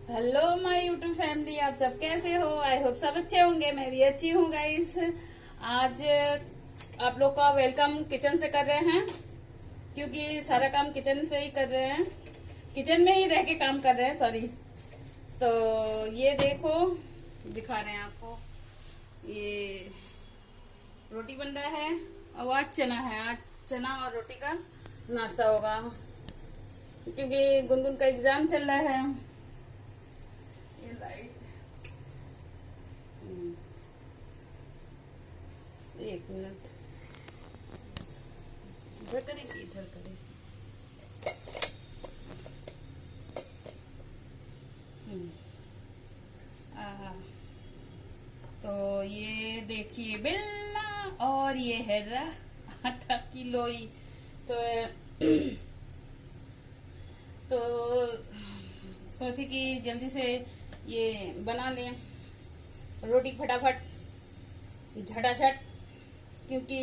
Hello my YouTube family, आप सब कैसे हो? आई होप सब अच्छे होंगे। मैं भी अच्छी हूँ गाइस। आज आप लोग का वेलकम किचन से कर रहे हैं, क्योंकि सारा काम किचन से ही कर रहे हैं, किचन में ही रह के काम कर रहे हैं, सॉरी। तो ये देखो, दिखा रहे हैं आपको, ये रोटी बन रहा है और आज चना है। आज चना और रोटी का नाश्ता होगा, क्योंकि गुनगुन का एग्जाम चल रहा है। ये लाइट, एक मिनट, इधर करे कि इधर करे। आहा, तो ये देखिए बिल्ला, और ये है आटा की लोई। तो तो सोचे कि जल्दी से ये बना लें रोटी फटाफट, झटाझट, क्योंकि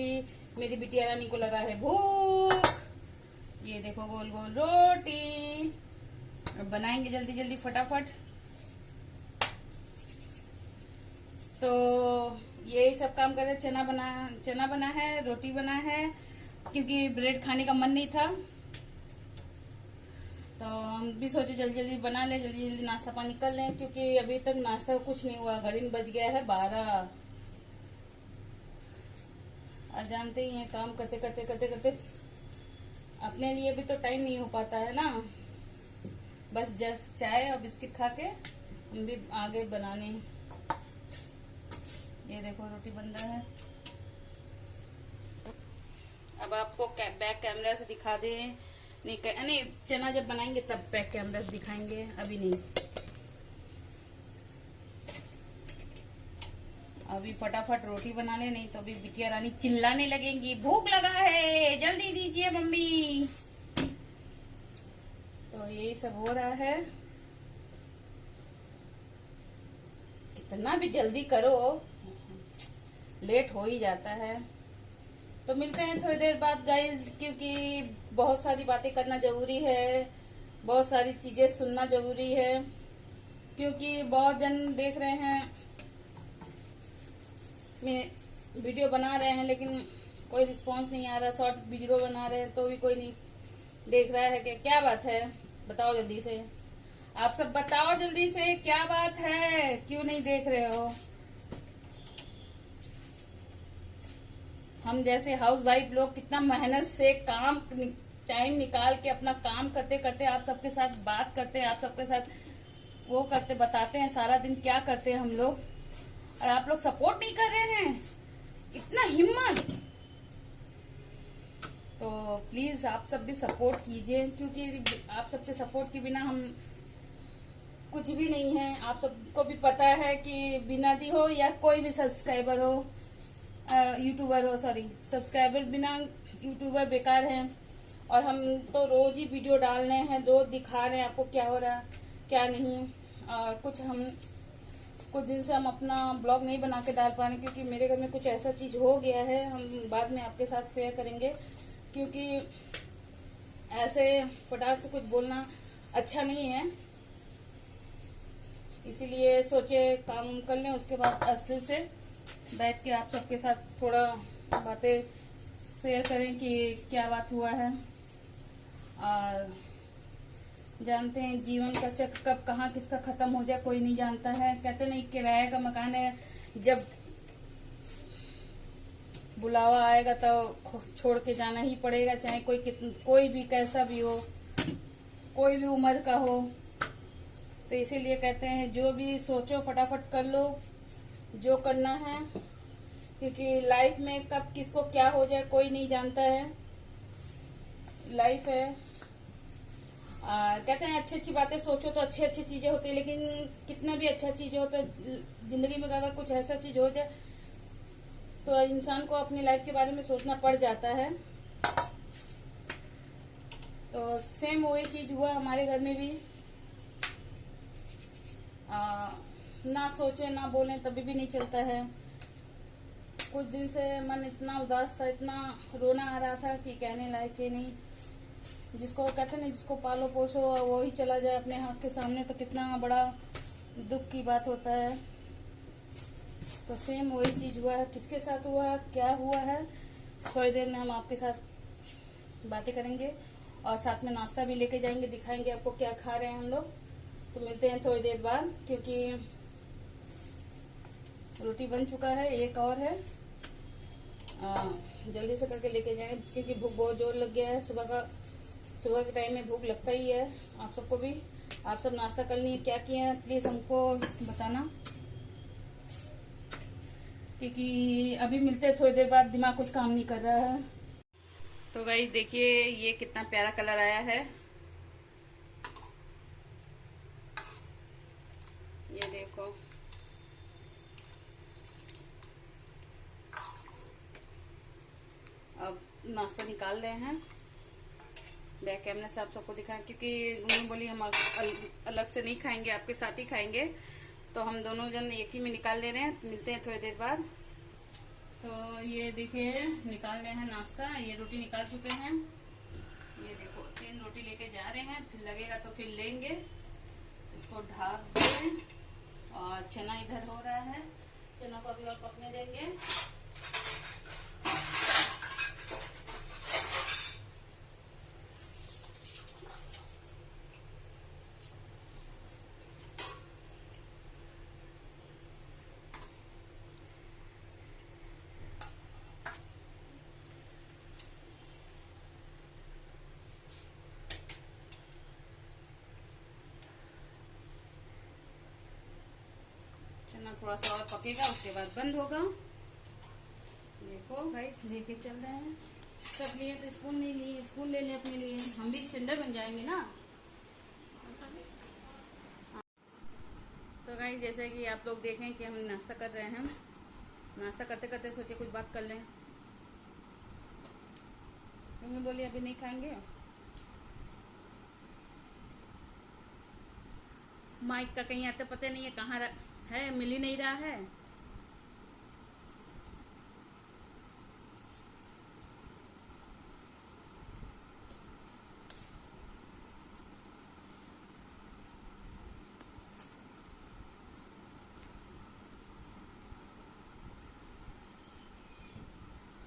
मेरी बिटिया रानी को लगा है भूख। ये देखो गोल गोल रोटी, अब बनाएंगे जल्दी जल्दी फटाफट। तो यही सब काम कर रहे। चना बना है, रोटी बना है, क्योंकि ब्रेड खाने का मन नहीं था। तो हम भी सोचे जल्दी जल्दी बना ले, जल्दी जल्दी नाश्ता पानी कर लें, क्योंकि अभी तक नाश्ता कुछ नहीं हुआ। घड़ी में बज गया है 12। आज जानते ही हैं, काम करते करते करते करते अपने लिए भी तो टाइम नहीं हो पाता है ना। बस जस्ट चाय और बिस्किट खा के हम भी आगे बनाने। ये देखो रोटी बन रहा है। अब आपको बैक कैमरा से दिखा दे, नहीं चना जब बनाएंगे तब बैक कैमरा से दिखाएंगे, अभी नहीं। अभी फटाफट रोटी बना ले, नहीं तो अभी बिटिया रानी चिल्लाने लगेंगी, भूख लगा है जल्दी दीजिए मम्मी। तो यही सब हो रहा है। कितना भी जल्दी करो, लेट हो ही जाता है। तो मिलते हैं थोड़ी देर बाद गाइज, क्योंकि बहुत सारी बातें करना जरूरी है, बहुत सारी चीजें सुनना जरूरी है, क्योंकि बहुत जन देख रहे हैं, मैं वीडियो बना रहे हैं लेकिन कोई रिस्पांस नहीं आ रहा। शॉर्ट वीडियो बना रहे हैं तो भी कोई नहीं देख रहा है। कि क्या बात है, बताओ जल्दी से। आप सब बताओ जल्दी से, क्या बात है, क्यों नहीं देख रहे हो? हम जैसे हाउस वाइफ लोग कितना मेहनत से काम टाइम निकाल के अपना काम करते करते आप सबके साथ बात करते हैं, आप सबके साथ वो करते बताते हैं सारा दिन क्या करते हैं हम लोग, और आप लोग सपोर्ट नहीं कर रहे हैं। इतना हिम्मत! तो प्लीज आप सब भी सपोर्ट कीजिए, क्योंकि आप सबके सपोर्ट के बिना हम कुछ भी नहीं है। आप सबको भी पता है कि बिना दी हो या कोई भी सब्सक्राइबर हो, यूट्यूबर हो, सॉरी सब्सक्राइबर बिना यूट्यूबर बेकार है। और हम तो रोज ही वीडियो डाल रहे हैं, रोज दिखा रहे हैं आपको क्या हो रहा क्या नहीं। कुछ दिन से हम अपना ब्लॉग नहीं बना के डाल पा रहे, क्योंकि मेरे घर में कुछ ऐसा चीज हो गया है। हम बाद में आपके साथ शेयर करेंगे, क्योंकि ऐसे फटाक से कुछ बोलना अच्छा नहीं है। इसीलिए सोचे काम कर लें, उसके बाद अस्थिर से बैठ के आप सबके साथ थोड़ा बातें शेयर करें कि क्या बात हुआ है। और जानते हैं जीवन का चक्र कब कहाँ किसका खत्म हो जाए कोई नहीं जानता है। कहते नहीं, किराए का मकान है, जब बुलावा आएगा तो छोड़ के जाना ही पड़ेगा, चाहे कोई भी कैसा भी हो, कोई भी उम्र का हो। तो इसीलिए कहते हैं जो भी सोचो फटाफट कर लो जो करना है, क्योंकि लाइफ में कब किसको क्या हो जाए कोई नहीं जानता है। लाइफ है, कहते हैं अच्छी अच्छी बातें सोचो तो अच्छी अच्छी चीजें होती है, लेकिन कितना भी अच्छा चीजें हो तो जिंदगी में अगर कुछ ऐसा चीज हो जाए तो इंसान को अपनी लाइफ के बारे में सोचना पड़ जाता है। तो सेम वही चीज हुआ हमारे घर में भी। ना सोचे ना बोले तभी भी नहीं चलता है। कुछ दिन से मन इतना उदास था, इतना रोना आ रहा था कि कहने लायक ही नहीं। जिसको कहते हैं ना, जिसको पालो पोसो वो ही चला जाए अपने हाथ के सामने, तो कितना बड़ा दुख की बात होता है। तो सेम वही चीज हुआ है। किसके साथ हुआ है, क्या हुआ है, थोड़ी देर में हम आपके साथ बातें करेंगे और साथ में नाश्ता भी लेके जाएंगे, दिखाएंगे आपको क्या खा रहे हैं हम लोग। तो मिलते हैं थोड़ी देर बाद, क्योंकि रोटी बन चुका है, एक और है। जल्दी से करके लेके जाएं, क्योंकि भूख बहुत जोर लग गया है। सुबह के टाइम में भूख लगता ही है, आप सबको भी। आप सब नाश्ता कर लिए, क्या किए हैं प्लीज हमको बताना, क्योंकि अभी मिलते हैं थोड़ी देर बाद, दिमाग कुछ काम नहीं कर रहा है। तो गाइस देखिए ये कितना प्यारा कलर आया है, ये देखो। अब नाश्ता निकाल रहे हैं, बैक कैमरे से आप सबको दिखाएं, क्योंकि गुनगुन बोली हम अलग से नहीं खाएंगे, आपके साथ ही खाएंगे। तो हम दोनों जन एक ही में निकाल ले रहे हैं। तो मिलते हैं थोड़ी देर बाद। तो ये देखिए निकाल रहे हैं नाश्ता, ये रोटी निकाल चुके हैं। ये देखो 3 रोटी लेके जा रहे हैं, फिर लगेगा तो फिर लेंगे। इसको ढक दें। और चना इधर हो रहा है, चना को अभी और पकने देंगे। चना थोड़ा सा और पकेगा, उसके बाद बंद होगा। देखो गाइस लेके चल रहे हैं, सब लिए तो स्पून नहीं लिए, स्पून ले लें अपने लिए, हम भी स्टैंडर्ड बन जाएंगे ना। तो गाइस जैसे कि आप लोग देखें कि हम नाश्ता कर रहे हैं, नाश्ता करते करते सोचे कुछ बात कर लें। मम्मी बोली अभी नहीं खाएंगे। माइक का कहीं आते पता नहीं है कहाँ है, मिल ही नहीं रहा है।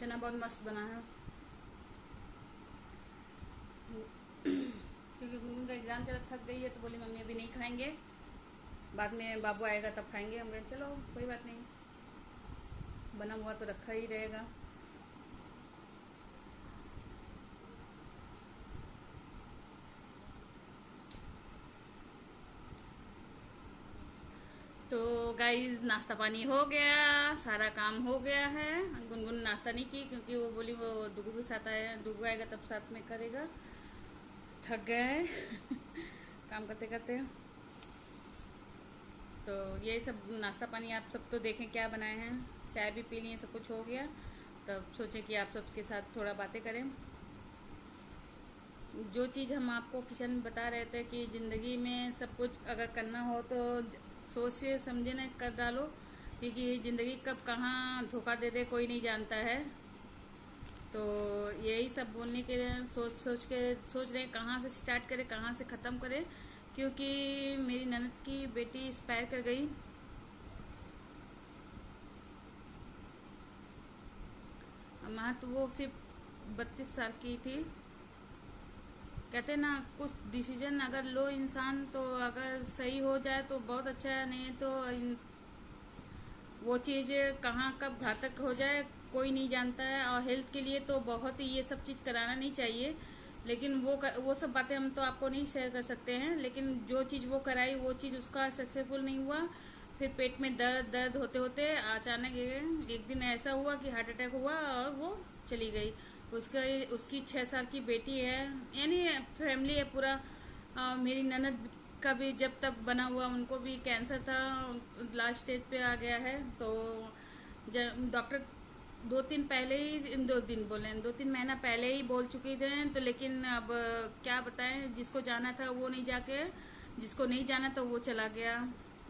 चना बहुत मस्त बना है, क्योंकि गुनगुन का एग्जाम चला, थक गई है, तो बोली मम्मी अभी नहीं खाएंगे, बाद में बाबू आएगा तब खाएंगे। हम कहे चलो कोई बात नहीं, बना हुआ तो रखा ही रहेगा। तो गाइज नाश्ता पानी हो गया, सारा काम हो गया है। गुनगुन नाश्ता नहीं की, क्योंकि वो बोली वो दुगू के साथ आया, दुगू आएगा तब साथ में करेगा, थक गए हैं काम करते करते। तो यही सब नाश्ता पानी आप सब तो देखें क्या बनाए हैं, चाय भी पी लिए, सब कुछ हो गया। तब सोचे कि आप सबके साथ थोड़ा बातें करें। जो चीज़ हम आपको किचन में बता रहे थे कि ज़िंदगी में सब कुछ अगर करना हो तो सोचे समझे न कर डालो, क्योंकि ज़िंदगी कब कहाँ धोखा दे दे कोई नहीं जानता है। तो यही सब बोलने के सोच रहे हैं कहाँ से स्टार्ट करें, कहाँ से ख़त्म करें, क्योंकि मेरी ननद की बेटी एक्सपायर कर गई। तो वो सिर्फ 32 साल की थी। कहते ना कुछ डिसीजन अगर लो इंसान तो अगर सही हो जाए तो बहुत अच्छा है, नहीं तो वो चीज़ कहाँ कब घातक हो जाए कोई नहीं जानता है। और हेल्थ के लिए तो बहुत ही ये सब चीज़ कराना नहीं चाहिए, लेकिन वो सब बातें हम तो आपको नहीं शेयर कर सकते हैं। लेकिन जो चीज़ वो कराई वो चीज़ उसका सक्सेसफुल नहीं हुआ, फिर पेट में दर्द होते होते अचानक एक दिन ऐसा हुआ कि हार्ट अटैक हुआ और वो चली गई। उसकी 6 साल की बेटी है, यानी फैमिली है पूरा। मेरी ननद का भी जब तक बना हुआ, उनको भी कैंसर था, लास्ट स्टेज पे आ गया है। तो डॉक्टर 2-3 महीना पहले ही बोल चुके थे। तो लेकिन अब क्या बताएं, जिसको जाना था वो नहीं जाके, जिसको नहीं जाना था वो चला गया।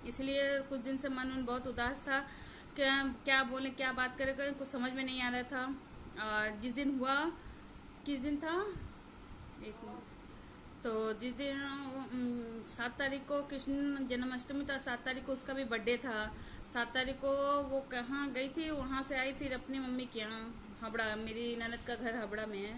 इसलिए कुछ दिन से मन बहुत उदास था, क्या बोले क्या बात करें, कुछ समझ में नहीं आ रहा था। और जिस दिन हुआ, किस दिन था, एक मिनट, तो जिस दिन 7 तारीख को कृष्ण जन्माष्टमी था, 7 तारीख को उसका भी बर्थडे था। 7 तारीख को वो कहाँ गई थी, वहाँ से आई फिर अपनी मम्मी के यहाँ हावड़ा, मेरी ननद का घर हावड़ा में है,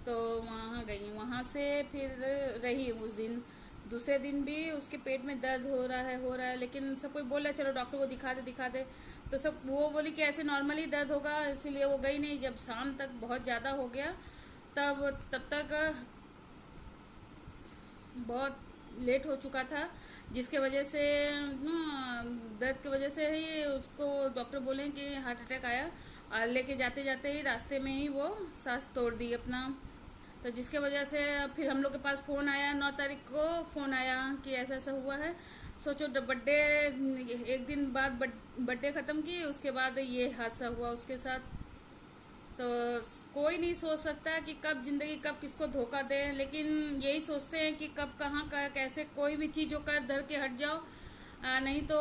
तो वहाँ गई। वहाँ से फिर रही उस दिन। दूसरे दिन भी उसके पेट में दर्द हो रहा है, लेकिन सब कोई बोला चलो डॉक्टर को दिखा दे। तो सब वो बोली कि ऐसे नॉर्मली दर्द होगा, इसीलिए वो गई नहीं। जब शाम तक बहुत ज़्यादा हो गया तब तक बहुत लेट हो चुका था, जिसके वजह से दर्द की वजह से ही उसको डॉक्टर बोले कि हार्ट अटैक आया, और लेके जाते जाते ही रास्ते में ही वो सांस तोड़ दी अपना। तो जिसके वजह से फिर हम लोग के पास फ़ोन आया, 9 तारीख को फ़ोन आया कि ऐसा ऐसा हुआ है। सोचो बर्थडे, एक दिन बाद बर्थडे ख़त्म की, उसके बाद ये हादसा हुआ उसके साथ। तो कोई नहीं सोच सकता कि कब जिंदगी कब किसको धोखा दे, लेकिन यही सोचते हैं कि कब कहाँ का कैसे कोई भी चीज़ होकर धर के हट जाओ। नहीं तो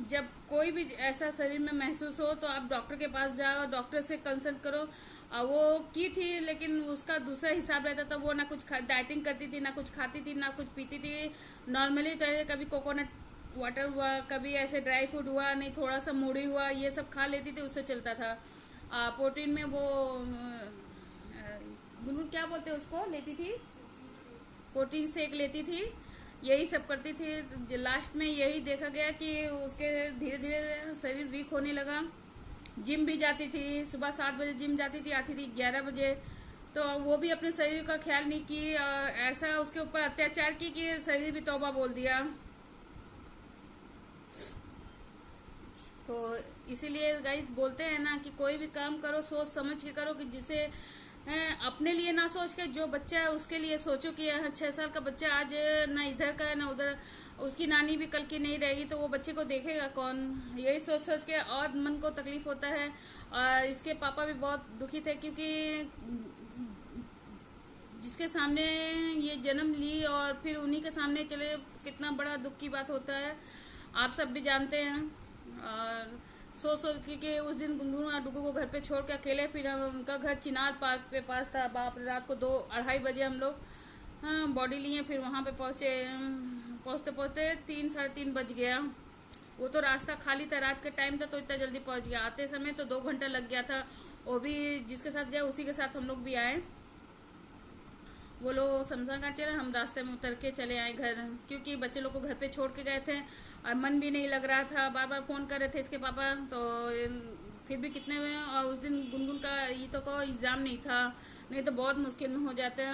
जब कोई भी ऐसा शरीर में महसूस हो तो आप डॉक्टर के पास जाओ, डॉक्टर से कंसल्ट करो। वो की थी, लेकिन उसका दूसरा हिसाब रहता था। वो ना कुछ डाइटिंग करती थी, ना कुछ खाती थी, ना कुछ पीती थी। नॉर्मली चाहे कभी कोकोनट वाटर हुआ, कभी ऐसे ड्राई फ्रूट हुआ, नहीं थोड़ा सा मूढ़ी हुआ, ये सब खा लेती थी, उससे चलता था। प्रोटीन में वो गुनगुन क्या बोलते हैं उसको, लेती थी, प्रोटीन शेक लेती थी, यही सब करती थी। लास्ट में यही देखा गया कि उसके धीरे धीरे शरीर वीक होने लगा। जिम भी जाती थी, सुबह 7 बजे जिम जाती थी, आती थी 11 बजे। तो वो भी अपने शरीर का ख्याल नहीं की, और ऐसा उसके ऊपर अत्याचार की कि शरीर भी तौबा बोल दिया। तो इसीलिए गाइस बोलते हैं ना कि कोई भी काम करो सोच समझ के करो, कि जिसे अपने लिए ना सोच के जो बच्चा है उसके लिए सोचो कि 6 साल का बच्चा आज ना इधर का ना उधर, उसकी नानी भी कल की नहीं रहेगी, तो वो बच्चे को देखेगा कौन। यही सोच सोच के और मन को तकलीफ होता है। और इसके पापा भी बहुत दुखी थे, क्योंकि जिसके सामने ये जन्म ली और फिर उन्हीं के सामने चले, कितना बड़ा दुख की बात होता है, आप सब भी जानते हैं। और सोच के उस दिन गुनगुन और डुगू को घर पे छोड़ के अकेले, फिर हम उनका घर चिनार पार्क पे पास था। बाप रे, रात को 2-2:30 बजे हम लोग बॉडी लिए, फिर वहाँ पे पहुँचते पहुँचते 3-3:30 बज गया। वो तो रास्ता खाली था, रात के टाइम था, तो इतना जल्दी पहुँच गया। आते समय तो 2 घंटा लग गया था। वो भी जिसके साथ गया उसी के साथ हम लोग भी आए। वो लोग शमशान घाट चले, हम रास्ते में उतर के चले आए घर, क्योंकि बच्चे लोग को घर पे छोड़ के गए थे और मन भी नहीं लग रहा था। बार बार फ़ोन कर रहे थे इसके पापा, तो फिर भी कितने में। और उस दिन गुनगुन का ये तो को एग्ज़ाम नहीं था, नहीं तो बहुत मुश्किल में हो जाता।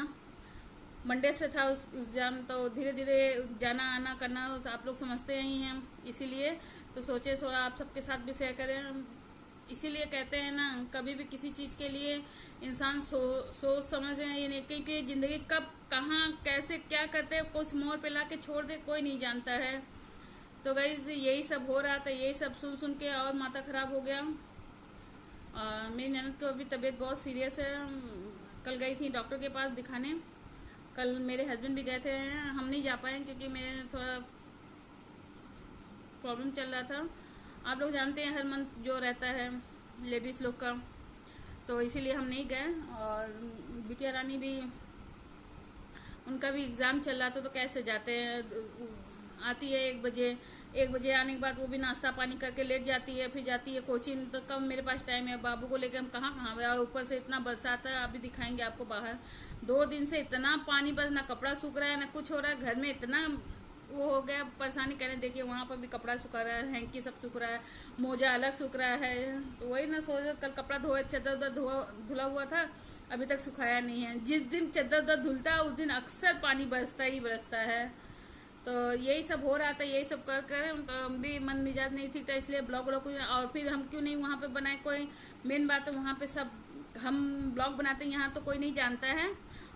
मंडे से था उस एग्ज़ाम, तो धीरे धीरे जाना आना करना आप लोग समझते ही हैं, इसीलिए तो सोचे आप सबके साथ भी शेयर करें। इसीलिए कहते हैं ना, कभी भी किसी चीज़ के लिए इंसान सोच समझ ये नहीं, क्योंकि ज़िंदगी कब कहाँ कैसे क्या करते हैं, कुछ मोड़ पे ला के छोड़ दे कोई नहीं जानता है। तो गाइस यही सब हो रहा था, यही सब सुन सुन के और माथा ख़राब हो गया। मेरी ननद को अभी तबीयत बहुत सीरियस है, कल गई थी डॉक्टर के पास दिखाने। कल मेरे हस्बैंड भी गए थे, हम नहीं जा पाए क्योंकि मेरे थोड़ा प्रॉब्लम चल रहा था। आप लोग जानते हैं हर मंथ जो रहता है लेडीज़ लोग का, तो इसीलिए हम नहीं गए। और बिटिया रानी भी, उनका भी एग्ज़ाम चल रहा था, तो कैसे जाते हैं। आती है 1 बजे आने के बाद वो भी नाश्ता पानी करके लेट जाती है, फिर जाती है कोचिंग। तो कब मेरे पास टाइम है, बाबू को लेकर हम कहाँ ऊपर से इतना बरसात है, अभी दिखाएंगे आपको बाहर। 2 दिन से इतना पानी, बस ना कपड़ा सूख रहा है ना कुछ हो रहा है, घर में इतना वो हो गया परेशानी। कहने देखिए वहाँ पर भी कपड़ा सूखा रहा है, हैंकी सब सूख रहा है, मोजा अलग सूख रहा है। तो वही ना सोच, कल कपड़ा धोए, चद्दर धुला हुआ था, अभी तक सुखाया नहीं है। जिस दिन चद्दर धुलता है उस दिन अक्सर पानी बरसता है। तो यही सब हो रहा था, यही सब कर तो भी मन मिजाज नहीं थी, तो इसलिए ब्लॉग और फिर हम क्यों नहीं वहाँ पे बनाए। कोई मेन बात है, वहाँ पे सब हम ब्लॉग बनाते हैं, यहाँ तो कोई नहीं जानता है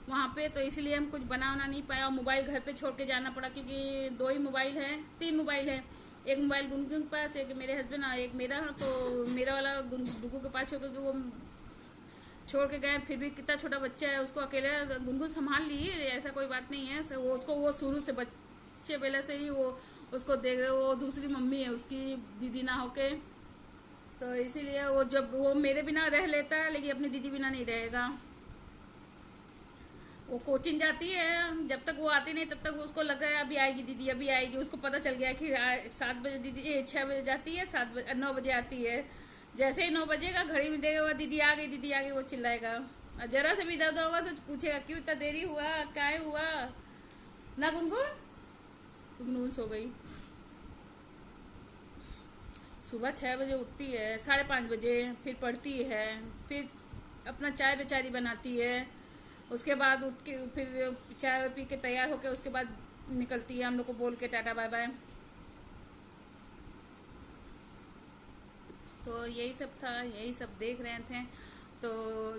वहाँ पे, तो इसलिए हम कुछ बना नहीं पाया। और मोबाइल घर पे छोड़ के जाना पड़ा, क्योंकि 2 ही मोबाइल है, 3 मोबाइल है। एक मोबाइल गुनगुन के पास, एक मेरे हस्बैंड और एक मेरा। तो मेरा वाला गुनगुन के पास छोड़ के वो छोड़ के गए। फिर भी कितना छोटा बच्चा है, उसको अकेले गुनगुन संभाल ली, ऐसा कोई बात नहीं है। वो उसको वो शुरू से बच्चे पहले से ही वो उसको देख रहे, वो दूसरी मम्मी है उसकी, दीदी ना होके। तो इसीलिए वो जब वो मेरे बिना रह लेता है, लेकिन अपनी दीदी बिना नहीं रहेगा। वो कोचिंग जाती है, जब तक वो आती नहीं तब तक उसको लग रहा है अभी आएगी दीदी, अभी आएगी। उसको पता चल गया कि 7 बजे दीदी, 6 बजे जाती है, 7 बजे 9 बजे आती है। जैसे ही 9 बजेगा घड़ी में देगा दीदी आ गई, दीदी आ गई, वो चिल्लाएगा। और जरा से भी दर्द होगा तो पूछेगा क्यों इतना देरी हुआ, क्या हुआ ना। गुनगुन गुनगुन सो गई। सुबह 6 बजे उठती है, 5:30 बजे, फिर पढ़ती है, फिर अपना चाय बेचारी बनाती है। उसके बाद उठ के फिर चाय पी के तैयार होके उसके बाद निकलती है, हम लोग को बोल के टाटा बाय बाय। तो यही सब था, यही सब देख रहे थे। तो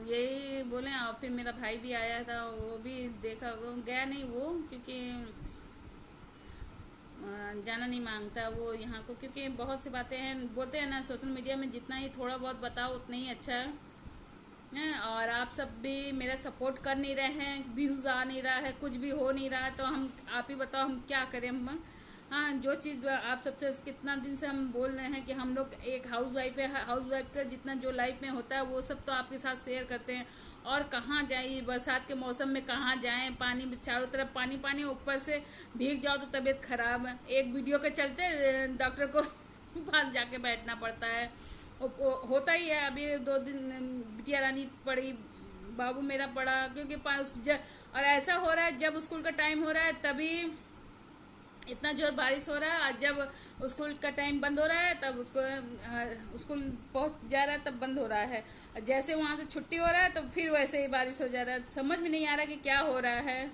यही बोले। और फिर मेरा भाई भी आया था, वो भी देखा, वो गया नहीं वो, क्योंकि जाना नहीं मांगता वो यहाँ को, क्योंकि बहुत सी बातें हैं, बोलते हैं ना सोशल मीडिया में जितना ही थोड़ा बहुत बताओ उतना ही अच्छा है। और आप सब भी मेरा सपोर्ट कर नहीं रहे हैं, व्यूज आ नहीं रहा है, कुछ भी हो नहीं रहा है, तो हम आप ही बताओ हम क्या करें। हम हाँ, जो चीज़ आप सबसे कितना दिन से हम बोल रहे हैं कि हम लोग एक हाउस वाइफ है, हाउस वाइफ का जितना जो लाइफ में होता है वो सब तो आपके साथ शेयर करते हैं। और कहाँ जाए बरसात के मौसम में, कहाँ जाएं, पानी में चारों तरफ पानी पानी, ऊपर से भीग जाओ तो तबीयत खराब। एक वीडियो के चलते डॉक्टर को पास जाके बैठना पड़ता है। होता ही है। अभी 2 दिन बिटिया रानी पड़ी, बाबू मेरा पड़ा, क्योंकि और ऐसा हो रहा है जब स्कूल का टाइम हो रहा है तभी इतना जोर बारिश हो रहा है, और जब स्कूल का टाइम बंद हो रहा है तब उसको स्कूल पहुंच जा रहा है तब बंद हो रहा है। जैसे वहां से छुट्टी हो रहा है तो फिर वैसे ही बारिश हो जा रहा है। समझ में नहीं आ रहा कि क्या हो रहा है।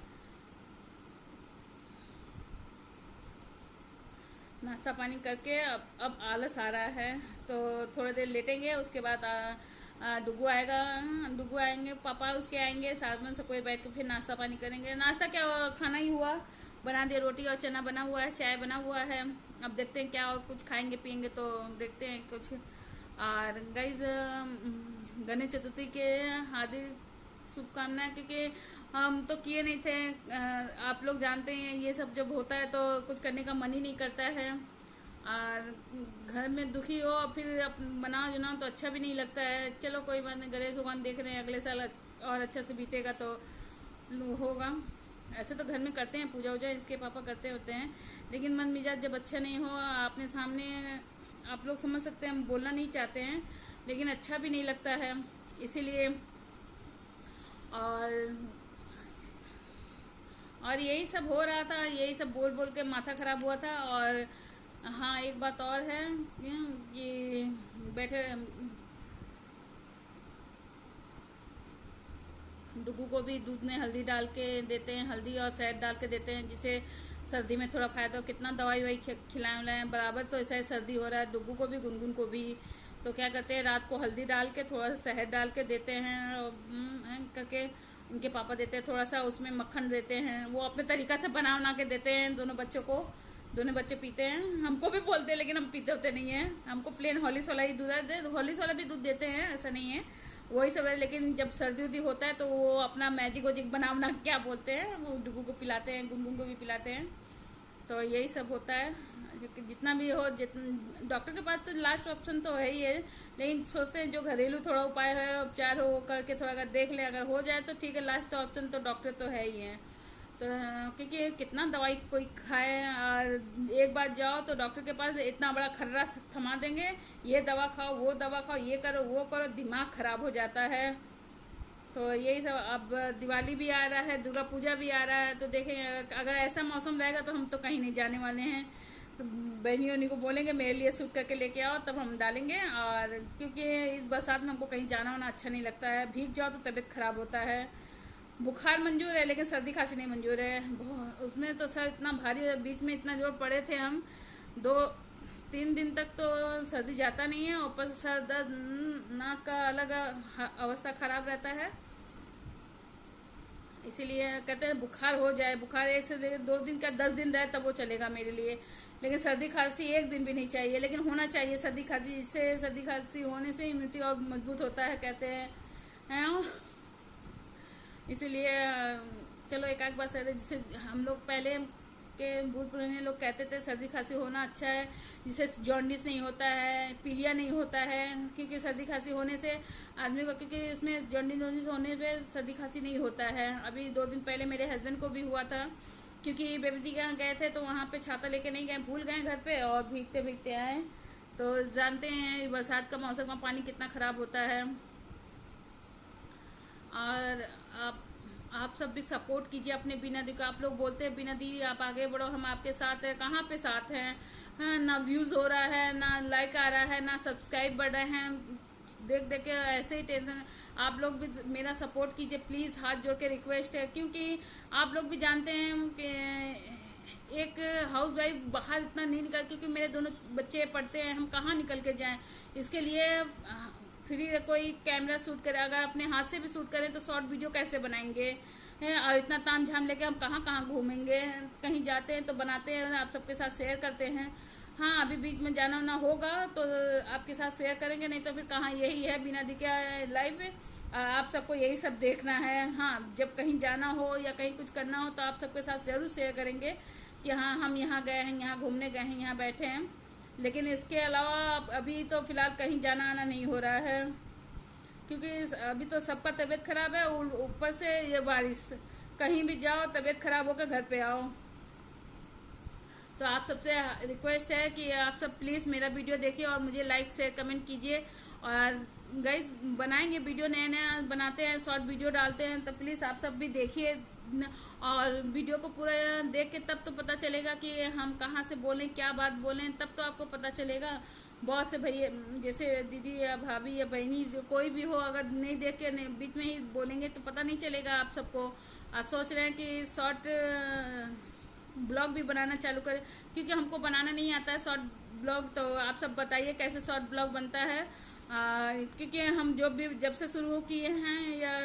नाश्ता पानी करके अब आलस आ रहा है, तो थोड़ी देर लेटेंगे। उसके बाद डुगू आएगा, डुगू आएंगे, पापा उसके आएंगे, साथ में सब कोई बैठ के फिर नाश्ता पानी करेंगे। नाश्ता क्या खाना ही हुआ, बना दिया, रोटी और चना बना हुआ है, चाय बना हुआ है। अब देखते हैं क्या और कुछ खाएंगे पियेंगे, तो देखते हैं कुछ। और गाइज गणेश चतुर्थी के हार्दिक शुभकामनाएं, क्योंकि हम तो किए नहीं थे। आप लोग जानते हैं ये सब जब होता है तो कुछ करने का मन ही नहीं करता है, और घर में दुखी हो फिर बनाओ जुनाओ तो अच्छा भी नहीं लगता है। चलो कोई बात नहीं, गणेश भगवान देख रहे हैं, अगले साल और अच्छा से बीतेगा तो होगा। ऐसे तो घर में करते हैं पूजा वूजा, इसके पापा करते होते हैं, लेकिन मन मिजाज जब अच्छा नहीं हो, आपने सामने आप लोग समझ सकते हैं, हम बोलना नहीं चाहते हैं लेकिन अच्छा भी नहीं लगता है, इसीलिए। और यही सब हो रहा था, यही सब बोल बोल के माथा खराब हुआ था। और हाँ, एक बात और है कि बैठे डुगू को भी दूध में हल्दी डाल के देते हैं, हल्दी और शहद डाल के देते हैं, जिससे सर्दी में थोड़ा फायदा हो। कितना दवाई ववाई खिलाए उलाए बराबर, तो ऐसा ही सर्दी हो रहा है डुगू को भी, गुनगुन को भी। तो क्या करते हैं, रात को हल्दी डाल के थोड़ा सा शहद डाल के देते हैं, और करके उनके पापा देते हैं, थोड़ा सा उसमें मक्खन देते हैं, वो अपने तरीका से बना के देते हैं दोनों बच्चों को। दोनों बच्चे पीते हैं, हमको भी बोलते हैं लेकिन हम पीते होते नहीं है। हमको प्लेन हॉर्लिक्स वाला ही दूध है, हॉर्लिक्स वाला भी दूध देते हैं, ऐसा नहीं है, वही सब है। लेकिन जब सर्दी उर्दी होता है तो वो अपना मैजिक वैजिक बना क्या बोलते हैं, वो डुगू को पिलाते हैं, गुनगुन को भी पिलाते हैं। तो यही सब होता है। जितना भी हो, डॉक्टर के पास तो लास्ट ऑप्शन तो है ही है, लेकिन सोचते हैं जो घरेलू थोड़ा उपाय है, उपचार हो करके थोड़ा अगर देख ले, अगर हो जाए तो ठीक है, लास्ट ऑप्शन तो डॉक्टर तो है ही है। तो क्योंकि कितना दवाई कोई खाए, और एक बार जाओ तो डॉक्टर के पास इतना बड़ा खर्रा थमा देंगे, ये दवा खाओ, वो दवा खाओ, ये करो वो करो, दिमाग खराब हो जाता है। तो यही सब। अब दिवाली भी आ रहा है, दुर्गा पूजा भी आ रहा है, तो देखें अगर ऐसा मौसम रहेगा तो हम तो कहीं नहीं जाने वाले हैं। तो बहनी उन्हीं को बोलेंगे मेरे लिए सूट करके लेके आओ, तब हम डालेंगे। और क्योंकि इस बरसात में हमको कहीं जाना वाना अच्छा नहीं लगता है, भीग जाओ तो तबीयत खराब होता है। बुखार मंजूर है लेकिन सर्दी खांसी नहीं मंजूर है। उसमें तो सर इतना भारी, बीच में इतना जोर पड़े थे हम, 2-3 दिन तक तो सर्दी जाता नहीं है, ऊपर से सर दर्द, नाक का अलग अवस्था खराब रहता है। इसीलिए कहते हैं बुखार हो जाए, बुखार 1 से 2 दिन का 10 दिन रहे तब वो चलेगा मेरे लिए, लेकिन सर्दी खांसी 1 दिन भी नहीं चाहिए, लेकिन होना चाहिए सर्दी खांसी। इससे सर्दी खांसी होने से इम्यूनिटी और मजबूत होता है कहते हैं। इसीलिए चलो एक बात सर, जिससे हम लोग पहले के भूत पुराने लोग कहते थे सर्दी खांसी होना अच्छा है, जिससे जॉन्डिस नहीं होता है, पीलिया नहीं होता है, क्योंकि सर्दी खांसी होने से आदमी को, क्योंकि इसमें जॉन्डिस होने पे सर्दी खांसी नहीं होता है। अभी 2 दिन पहले मेरे हस्बैंड को भी हुआ था, क्योंकि बेबी के यहाँ गए थे तो वहाँ पे छाता लेके नहीं गए, भूल गए घर पे और भीगते भीगते आए। तो जानते हैं बरसात का मौसम का पानी कितना खराब होता है। और आप सब भी सपोर्ट कीजिए अपने बीना दी को। आप लोग बोलते हैं बीना दी आप आगे बढ़ो, हम आपके साथ हैं। कहाँ पे साथ हैं? हाँ, ना व्यूज हो रहा है, ना लाइक आ रहा है, ना सब्सक्राइब बढ़ रहे हैं। देख देख के ऐसे ही टेंशन। आप लोग भी मेरा सपोर्ट कीजिए प्लीज, हाथ जोड़ के रिक्वेस्ट है, क्योंकि आप लोग भी जानते हैं कि एक हाउस वाइफ बाहर इतना नहीं निकल, क्योंकि मेरे दोनों बच्चे पढ़ते हैं, हम कहाँ निकल के जाएं। इसके लिए फ्री कोई कैमरा शूट करे, अगर अपने हाथ से भी शूट करें तो शॉर्ट वीडियो कैसे बनाएंगे? और इतना ताम झाम लेके हम कहाँ कहाँ घूमेंगे? कहीं जाते हैं तो बनाते हैं, आप सबके साथ शेयर करते हैं। हाँ, अभी बीच में जाना ना होगा तो आपके साथ शेयर करेंगे, नहीं तो फिर कहाँ, यही है बिना दी का लाइफ। आप सबको यही सब देखना है। हाँ, जब कहीं जाना हो या कहीं कुछ करना हो तो आप सबके साथ जरूर शेयर करेंगे कि हाँ हम यहाँ गए हैं, यहाँ घूमने गए हैं, यहाँ बैठे हैं। लेकिन इसके अलावा अभी तो फिलहाल कहीं जाना आना नहीं हो रहा है, क्योंकि अभी तो सबका तबीयत खराब है, ऊपर से ये बारिश। कहीं भी जाओ तबीयत खराब होकर घर पे आओ। तो आप सबसे रिक्वेस्ट है कि आप सब प्लीज़ मेरा वीडियो देखिए और मुझे लाइक शेयर कमेंट कीजिए। और गाइस बनाएंगे वीडियो, नया नया बनाते हैं, शॉर्ट वीडियो डालते हैं, तो प्लीज़ आप सब भी देखिए और वीडियो को पूरा देख के तब तो पता चलेगा कि हम कहाँ से बोलें, क्या बात बोलें, तब तो आपको पता चलेगा। बहुत से भैया जैसे दीदी या भाभी या बहनी कोई भी हो, अगर नहीं देख के बीच में ही बोलेंगे तो पता नहीं चलेगा आप सबको। सोच रहे हैं कि शॉर्ट ब्लॉग भी बनाना चालू करें, क्योंकि हमको बनाना नहीं आता है शॉर्ट ब्लॉग। तो आप सब बताइए कैसे शॉर्ट ब्लॉग बनता है, क्योंकि हम जब से शुरू किए हैं या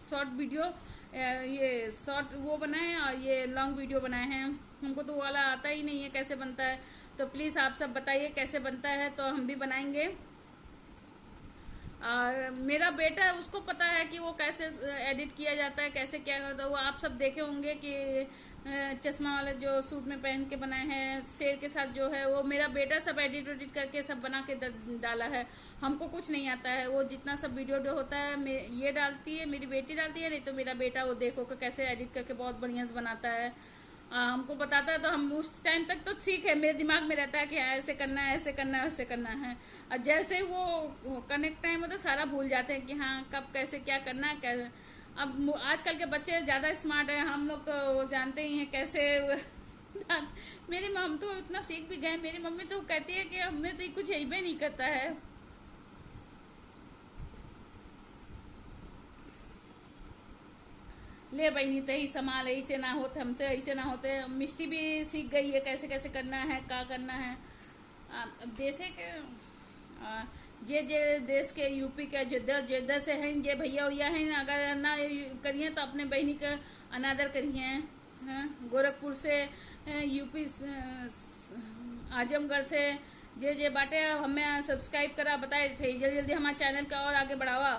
शॉर्ट वीडियो, ये शॉर्ट वो बनाए और ये लॉन्ग वीडियो बनाए हैं, हमको तो वाला आता ही नहीं है कैसे बनता है। तो प्लीज़ आप सब बताइए कैसे बनता है, तो हम भी बनाएंगे। मेरा बेटा, उसको पता है कि वो कैसे एडिट किया जाता है, कैसे क्या करता है। वो आप सब देखे होंगे कि चश्मा वाले जो सूट में पहन के बनाए हैं शेर के साथ जो है, वो मेरा बेटा सब एडिट करके सब बना के डाला है। हमको कुछ नहीं आता है। वो जितना सब वीडियो जो होता है ये डालती है, मेरी बेटी डालती है, नहीं तो मेरा बेटा वो देखो कि कैसे एडिट करके बहुत बढ़िया से बनाता है। हमको बताता है तो हम उस टाइम तक तो ठीक है, मेरे दिमाग में रहता है कि ऐसे करना है, ऐसे करना है, ऐसे करना है। और जैसे वो कनेक्ट टाइम होता है सारा भूल जाते हैं कि हाँ कब कैसे क्या करना है। अब आजकल के बच्चे ज़्यादा स्मार्ट हैं, हम लोग तो जानते ही हैं कैसे। मेरी मम्मी तो इतना सीख भी गए, मेरी मम्मी तो कहती है कि हमें तो कुछ ही नहीं करता है। ले बहनी तही संभाल, ऐसे ना होते हमसे, ऐसे ना होते। मिष्टी भी सीख गई है कैसे कैसे करना है, क्या करना है। अब जैसे के जे देश के यूपी के जिद्दा से हैं जे भैया भैया हैं, अगर ना करिए तो अपने बहनी का अनादर करिए। गोरखपुर से, यूपी आजमगढ़ से जे बाटे हमें सब्सक्राइब करा, बताए थे जल्दी जल्दी हमारे चैनल का और आगे बढ़ावा।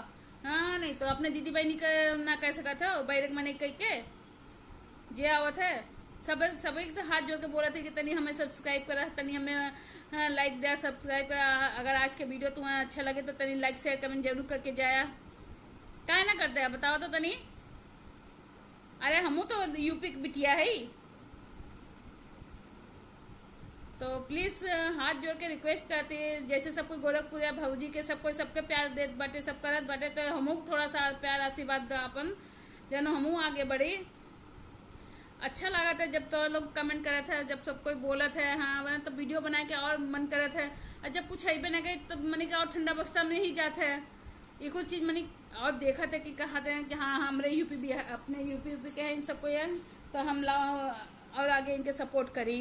हाँ, नहीं तो अपने दीदी बहनी का ना कह सका था, बैरक मने कह के जे आवत है सभी तो हाथ जोड़ के बोला थे कि तनी हमें सब्सक्राइब करा, तनी हमें लाइक दिया, सब्सक्राइब करा। अगर आज के वीडियो तुम्हें अच्छा लगे तो तनी लाइक शेयर कमेंट जरूर करके जाया। क्या ना करते हैं बताओ तो तनी। अरे हमू तो यूपी की बिटिया है। तो प्लीज हाथ जोड़ के रिक्वेस्ट करते हैं, जैसे सब कोई गोरखपुर या भौजी के सबके प्यार देत बाटे, सब करत बाटे, तो हमू थोड़ा सा प्यार आशीर्वाद अपन जन हमू आगे बढ़ी। अच्छा लगा था जब तो लोग कमेंट करे थे, जब सब कोई बोला था हाँ बना तो वीडियो बना के और मन करे थे। और जब कुछ है ना गई तब मनी का और ठंडा बस्ता में ही जाते है। ये कुछ चीज मनी और देखा था कि कहा थे कि हाँ हमारे यूपी भी अपने यूपी के हैं इन सबको है, तो हम और आगे इनके सपोर्ट करी।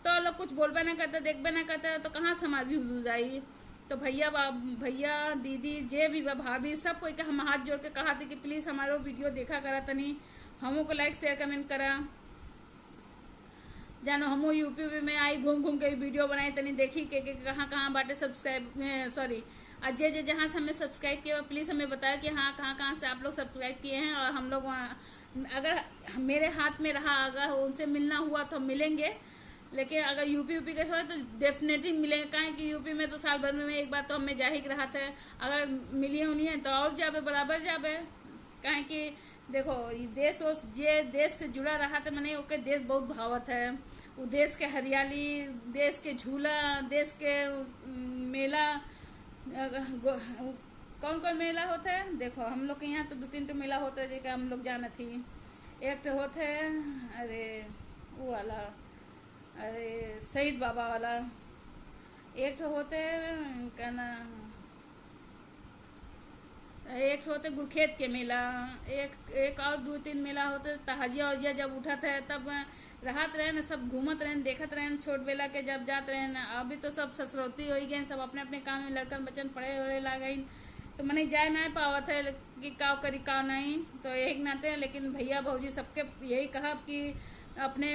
तो लोग कुछ बोलबे ना करते, देखबे ना करते, तो कहाँ से हमारी व्यूज आई। तो भैया दीदी जे भी भाभी सब कोई के हम हाथ जोड़ के कहा थे कि प्लीज हमारा वीडियो देखा करा, तनी हमों को लाइक शेयर कमेंट करा। जानो हमो यूपी में आई घूम घूम के वीडियो बनाई, तनी देखी के कहाँ कहाँ बाटे सब्सक्राइब, सॉरी अजय जे जहाँ से हमें सब्सक्राइब किया प्लीज़ हमें बताया कि हाँ कहाँ कहाँ से आप लोग सब्सक्राइब किए हैं और हम लोग वहाँ अगर मेरे हाथ में रहा, अगर उनसे मिलना हुआ तो हम मिलेंगे, लेकिन अगर यूपी के हो तो डेफिनेटली मिलेंगे। कहें कि यूपी में तो साल भर में एक बार तो हमें जा ही रहा था, अगर मिलिए उन्हें तो और जाबे, बराबर जाबे। कहें कि देखो जे देश से जुड़ा रहा था, मैंने ओके देश बहुत भावत है। वो देश के हरियाली, देश के झूला, देश के मेला, कौन कौन मेला होता है देखो, हम लोग के यहाँ तो 2-3 तो मेला होता है जेका हम लोग जाना थी। एक तो होता है, अरे वो वाला, अरे शहीद बाबा वाला। एक तो होते कहना, एक होते गुरखेत के मेला। एक और 2-3 मेला होते। तहजिया उजिया जब उठा था तब राहत रहे न, सब घूमत रहे, देखत रहे छोट बेला के जब जात रहे न। अभी तो सब ससुरौती हो गए, सब अपने अपने काम में लड़कन बच्चन पढ़े हो ला गई, तो मैंने जाए नहीं पावत है कि काव करी काव नहीं, तो एक नाते। लेकिन भैया भौजी सबके यही कहा कि अपने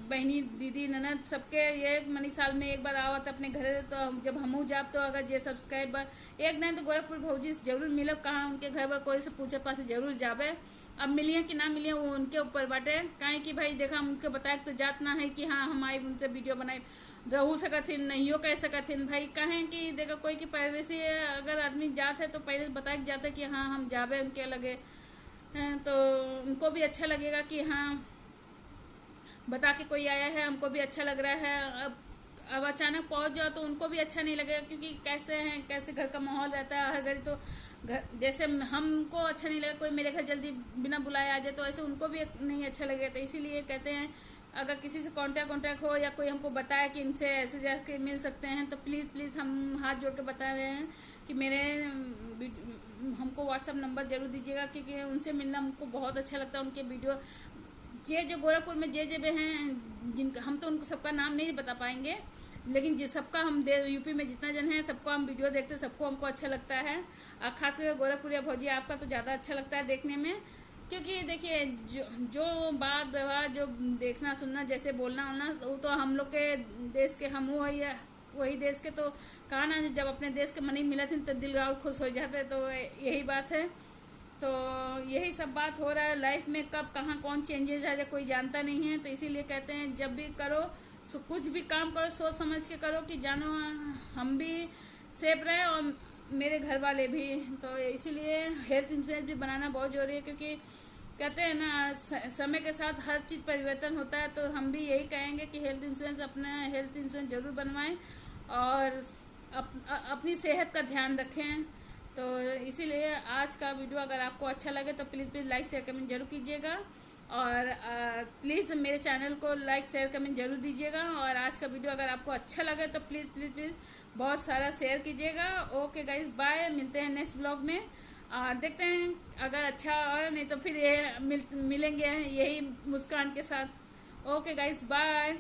बहनी दीदी ननद सबके ये मनी साल में एक बार आवत अपने घरे, तो जब हमू जाब तो अगर जे सब्सक्राइबर एक नहीं तो गोरखपुर भौजी से जरूर मिलब, कहाँ उनके घर पर कोई से पूछे पास जरूर जाबे। अब मिलिए कि ना मिलिए वो उनके ऊपर बाटे, काहे कि भाई देखा हम उनके बताए तो जात ना है कि हाँ हम आई उनसे वीडियो बनाए रहू सकथिन, नहियो कह सकथिन भाई। कहें कि देखो कोई की प्राइवेसी अगर आदमी जात है तो पहले बता के जाता कि हाँ हम जाबे उनके लगे, तो उनको भी अच्छा लगेगा कि हाँ बता के कोई आया है, हमको भी अच्छा लग रहा है। अब अचानक पहुंच जाओ तो उनको भी अच्छा नहीं लगेगा, क्योंकि कैसे हैं, कैसे घर का माहौल रहता है हर घर, तो घर जैसे हमको अच्छा नहीं लगेगा कोई मेरे घर जल्दी बिना बुलाए आ जाए, तो ऐसे उनको भी नहीं अच्छा लगेगा। तो इसीलिए कहते हैं अगर किसी से कांटेक्ट हो या कोई हमको बताए कि इनसे ऐसे जाके मिल सकते हैं, तो प्लीज़ हम हाथ जोड़ के बता रहे हैं कि मेरे हमको व्हाट्सअप नंबर जरूर दीजिएगा, क्योंकि उनसे मिलना हमको बहुत अच्छा लगता है। उनके वीडियो जो गोरखपुर में जे भी हैं, जिनका हम तो उनको सबका नाम नहीं बता पाएंगे, लेकिन जिस सबका हम यूपी में जितना जन है सबको हम वीडियो देखते हैं, सबको हमको अच्छा लगता है। और खास करके गोरखपुर या भौजी आपका तो ज़्यादा अच्छा लगता है देखने में, क्योंकि देखिए जो बात व्यवहार जो देखना सुनना जैसे बोलना होना, वो तो हम लोग के देश के हम वही देश के, तो कहा ना जब अपने देश के मनी मिला थे तो दिल और खुश हो जाते, तो यही बात है। तो यही सब बात हो रहा है लाइफ में, कब कहाँ कौन चेंजेस आ जाए कोई जानता नहीं है। तो इसीलिए कहते हैं जब भी करो कुछ भी काम करो सोच समझ के करो, कि जानो हम भी सेफ रहें और मेरे घर वाले भी। तो इसीलिए हेल्थ इंश्योरेंस भी बनाना बहुत जरूरी है, क्योंकि कहते हैं ना समय के साथ हर चीज़ परिवर्तन होता है। तो हम भी यही कहेंगे कि हेल्थ इंश्योरेंस जरूर बनवाएं और अपनी सेहत का ध्यान रखें। तो इसीलिए आज का वीडियो अगर आपको अच्छा लगे तो प्लीज़ लाइक शेयर कमेंट जरूर कीजिएगा, और प्लीज़ मेरे चैनल को लाइक शेयर कमेंट जरूर दीजिएगा। और आज का वीडियो अगर आपको अच्छा लगे तो प्लीज़ बहुत सारा शेयर कीजिएगा। ओके गाइस, बाय, मिलते हैं नेक्स्ट ब्लॉग में। देखते हैं अगर अच्छा, और नहीं तो फिर ये मिलेंगे यही मुस्कान के साथ। Okay guys, bye.